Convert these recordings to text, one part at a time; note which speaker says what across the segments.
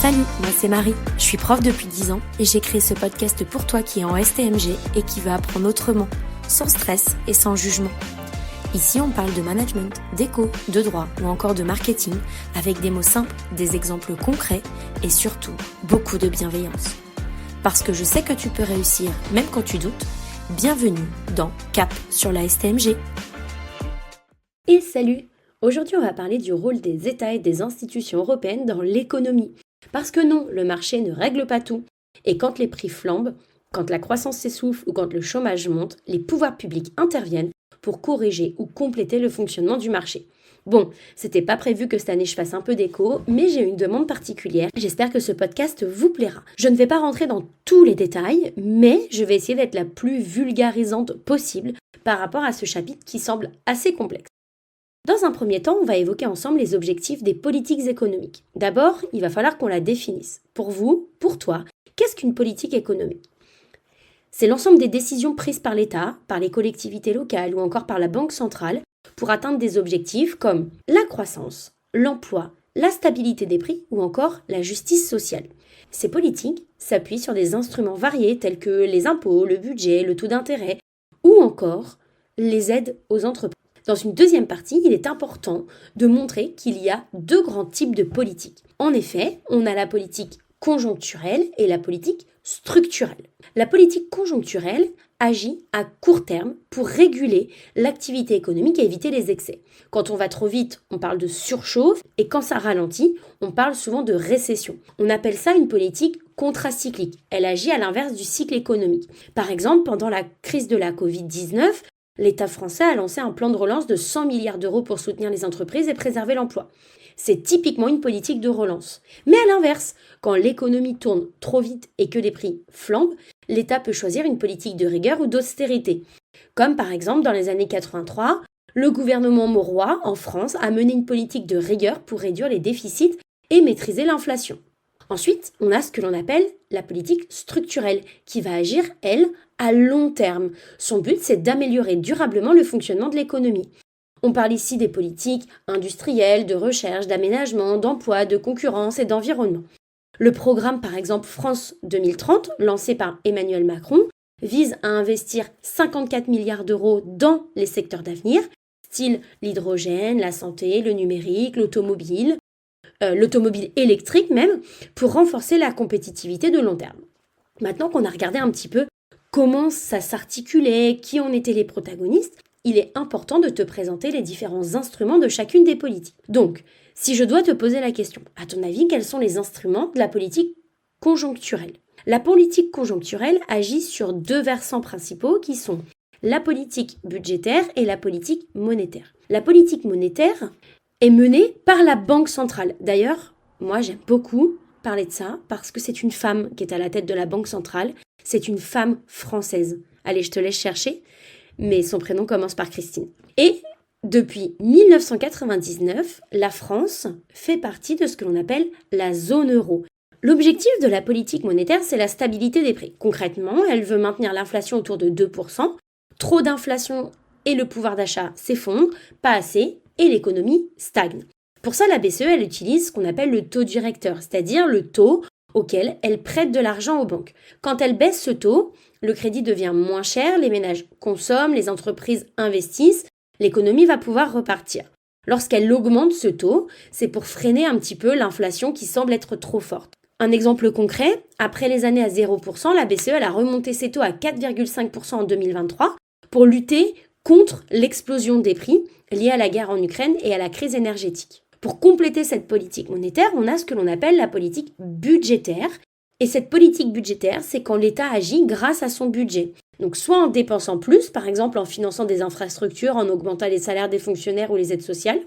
Speaker 1: Salut, moi c'est Marie, je suis prof depuis 10 ans et j'ai créé ce podcast pour toi qui est en STMG et qui veut apprendre autrement, sans stress et sans jugement. Ici on parle de management, d'éco, de droit ou encore de marketing avec des mots simples, des exemples concrets et surtout beaucoup de bienveillance. Parce que je sais que tu peux réussir même quand tu doutes, bienvenue dans Cap sur la STMG.
Speaker 2: Et salut! Aujourd'hui on va parler du rôle des États et des institutions européennes dans l'économie. Parce que non, le marché ne règle pas tout. Et quand les prix flambent, quand la croissance s'essouffle ou quand le chômage monte, les pouvoirs publics interviennent pour corriger ou compléter le fonctionnement du marché. Bon, c'était pas prévu que cette année je fasse un peu d'écho, mais j'ai une demande particulière. J'espère que ce podcast vous plaira. Je ne vais pas rentrer dans tous les détails, mais je vais essayer d'être la plus vulgarisante possible par rapport à ce chapitre qui semble assez complexe. Dans un premier temps, on va évoquer ensemble les objectifs des politiques économiques. D'abord, il va falloir qu'on la définisse. Pour vous, pour toi, qu'est-ce qu'une politique économique ? C'est l'ensemble des décisions prises par l'État, par les collectivités locales ou encore par la Banque centrale pour atteindre des objectifs comme la croissance, l'emploi, la stabilité des prix ou encore la justice sociale. Ces politiques s'appuient sur des instruments variés tels que les impôts, le budget, le taux d'intérêt ou encore les aides aux entreprises. Dans une deuxième partie, il est important de montrer qu'il y a deux grands types de politiques. En effet, on a la politique conjoncturelle et la politique structurelle. La politique conjoncturelle agit à court terme pour réguler l'activité économique et éviter les excès. Quand on va trop vite, on parle de surchauffe et quand ça ralentit, on parle souvent de récession. On appelle ça une politique contracyclique. Elle agit à l'inverse du cycle économique. Par exemple, pendant la crise de la Covid-19, l'État français a lancé un plan de relance de 100 milliards d'euros pour soutenir les entreprises et préserver l'emploi. C'est typiquement une politique de relance. Mais à l'inverse, quand l'économie tourne trop vite et que les prix flambent, l'État peut choisir une politique de rigueur ou d'austérité. Comme par exemple dans les années 83, le gouvernement Mauroy en France a mené une politique de rigueur pour réduire les déficits et maîtriser l'inflation. Ensuite, on a ce que l'on appelle la politique structurelle, qui va agir, elle, à long terme. Son but, c'est d'améliorer durablement le fonctionnement de l'économie. On parle ici des politiques industrielles, de recherche, d'aménagement, d'emploi, de concurrence et d'environnement. Le programme, par exemple, France 2030, lancé par Emmanuel Macron, vise à investir 54 milliards d'euros dans les secteurs d'avenir, style l'hydrogène, la santé, le numérique, l'automobile électrique même, pour renforcer la compétitivité de long terme. Maintenant qu'on a regardé un petit peu comment ça s'articulait, qui en étaient les protagonistes, il est important de te présenter les différents instruments de chacune des politiques. Donc, si je dois te poser la question, à ton avis, quels sont les instruments de la politique conjoncturelle ? La politique conjoncturelle agit sur deux versants principaux qui sont la politique budgétaire et la politique monétaire. La politique monétaire est menée par la Banque centrale. D'ailleurs, moi j'aime beaucoup parler de ça parce que c'est une femme qui est à la tête de la Banque centrale. C'est une femme française. Allez, je te laisse chercher, mais son prénom commence par Christine. Et depuis 1999, la France fait partie de ce que l'on appelle la zone euro. L'objectif de la politique monétaire, c'est la stabilité des prix. Concrètement, elle veut maintenir l'inflation autour de 2%. Trop d'inflation et le pouvoir d'achat s'effondrent, pas assez, et l'économie stagne. Pour ça, la BCE, elle utilise ce qu'on appelle le taux directeur, c'est-à-dire le taux auquel elle prête de l'argent aux banques. Quand elle baisse ce taux, le crédit devient moins cher, les ménages consomment, les entreprises investissent, l'économie va pouvoir repartir. Lorsqu'elle augmente ce taux, c'est pour freiner un petit peu l'inflation qui semble être trop forte. Un exemple concret, après les années à 0%, la BCE elle a remonté ses taux à 4,5% en 2023 pour lutter contre l'explosion des prix liée à la guerre en Ukraine et à la crise énergétique. Pour compléter cette politique monétaire, on a ce que l'on appelle la politique budgétaire. Et cette politique budgétaire, c'est quand l'État agit grâce à son budget. Donc soit en dépensant plus, par exemple en finançant des infrastructures, en augmentant les salaires des fonctionnaires ou les aides sociales,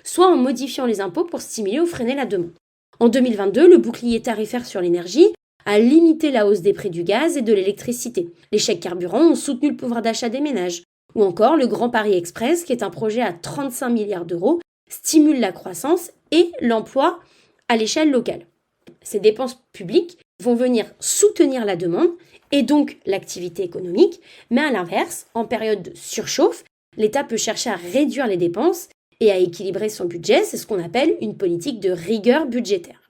Speaker 2: soit en modifiant les impôts pour stimuler ou freiner la demande. En 2022, le bouclier tarifaire sur l'énergie a limité la hausse des prix du gaz et de l'électricité. Les chèques carburants ont soutenu le pouvoir d'achat des ménages. Ou encore le Grand Paris Express, qui est un projet à 35 milliards d'euros, stimule la croissance et l'emploi à l'échelle locale. Ces dépenses publiques vont venir soutenir la demande et donc l'activité économique, mais à l'inverse, en période de surchauffe, l'État peut chercher à réduire les dépenses et à équilibrer son budget, c'est ce qu'on appelle une politique de rigueur budgétaire.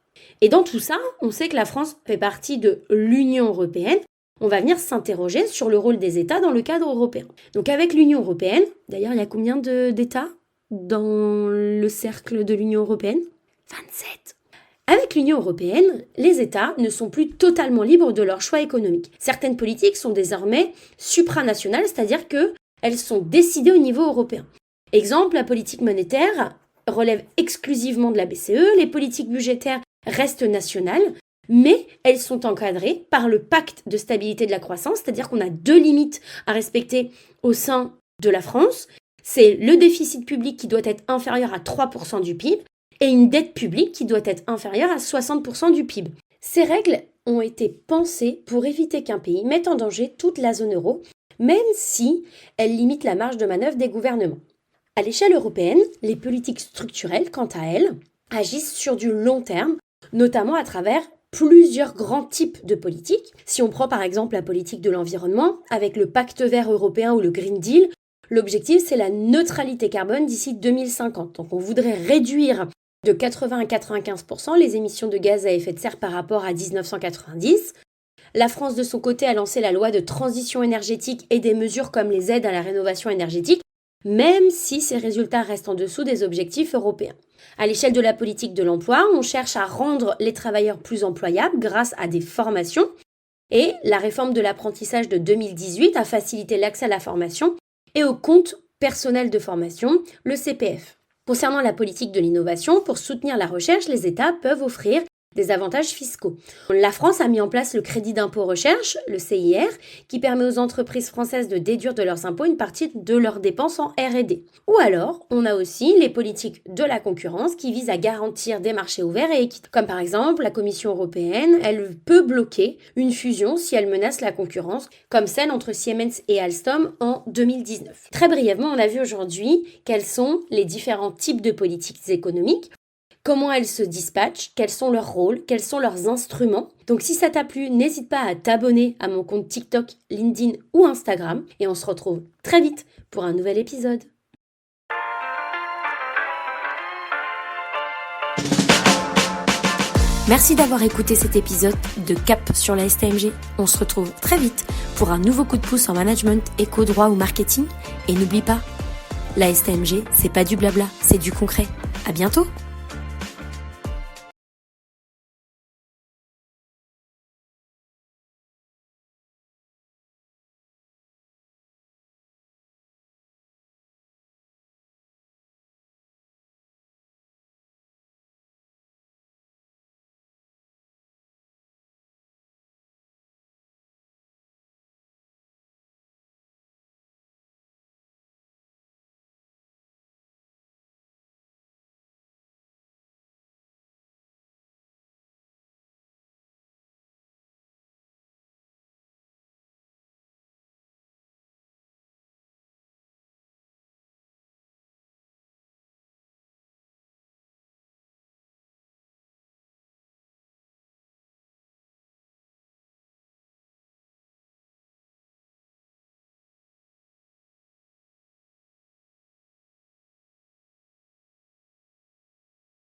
Speaker 2: Et dans tout ça, on sait que la France fait partie de l'Union européenne. On va venir s'interroger sur le rôle des États dans le cadre européen. Donc avec l'Union européenne, d'ailleurs, il y a combien d'États dans le cercle de l'Union européenne ? 27. Avec l'Union européenne, les États ne sont plus totalement libres de leurs choix économiques. Certaines politiques sont désormais supranationales, c'est-à-dire qu'elles sont décidées au niveau européen. Exemple, la politique monétaire relève exclusivement de la BCE, les politiques budgétaires restent nationales, mais elles sont encadrées par le pacte de stabilité de la croissance, c'est-à-dire qu'on a 2 limites à respecter au sein de la France. C'est le déficit public qui doit être inférieur à 3% du PIB et une dette publique qui doit être inférieure à 60% du PIB. Ces règles ont été pensées pour éviter qu'un pays mette en danger toute la zone euro, même si elles limitent la marge de manœuvre des gouvernements. À l'échelle européenne, les politiques structurelles, quant à elles, agissent sur du long terme, notamment à travers plusieurs grands types de politiques. Si on prend par exemple la politique de l'environnement, avec le Pacte vert européen ou le Green Deal, l'objectif c'est la neutralité carbone d'ici 2050. Donc on voudrait réduire de 80 à 95% les émissions de gaz à effet de serre par rapport à 1990. La France de son côté a lancé la loi de transition énergétique et des mesures comme les aides à la rénovation énergétique, même si ces résultats restent en dessous des objectifs européens. À l'échelle de la politique de l'emploi, on cherche à rendre les travailleurs plus employables grâce à des formations et la réforme de l'apprentissage de 2018 a facilité l'accès à la formation et au compte personnel de formation, le CPF. Concernant la politique de l'innovation, pour soutenir la recherche, les États peuvent offrir des avantages fiscaux. La France a mis en place le crédit d'impôt recherche, le CIR, qui permet aux entreprises françaises de déduire de leurs impôts une partie de leurs dépenses en R&D. Ou alors, on a aussi les politiques de la concurrence qui visent à garantir des marchés ouverts et équitables. Comme par exemple, la Commission européenne, elle peut bloquer une fusion si elle menace la concurrence, comme celle entre Siemens et Alstom en 2019. Très brièvement, on a vu aujourd'hui quels sont les différents types de politiques économiques, comment elles se dispatchent, quels sont leurs rôles, quels sont leurs instruments. Donc si ça t'a plu, n'hésite pas à t'abonner à mon compte TikTok, LinkedIn ou Instagram. Et on se retrouve très vite pour un nouvel épisode.
Speaker 1: Merci d'avoir écouté cet épisode de Cap sur la STMG. On se retrouve très vite pour un nouveau coup de pouce en management, éco, droit ou marketing. Et n'oublie pas, la STMG, c'est pas du blabla, c'est du concret. À bientôt!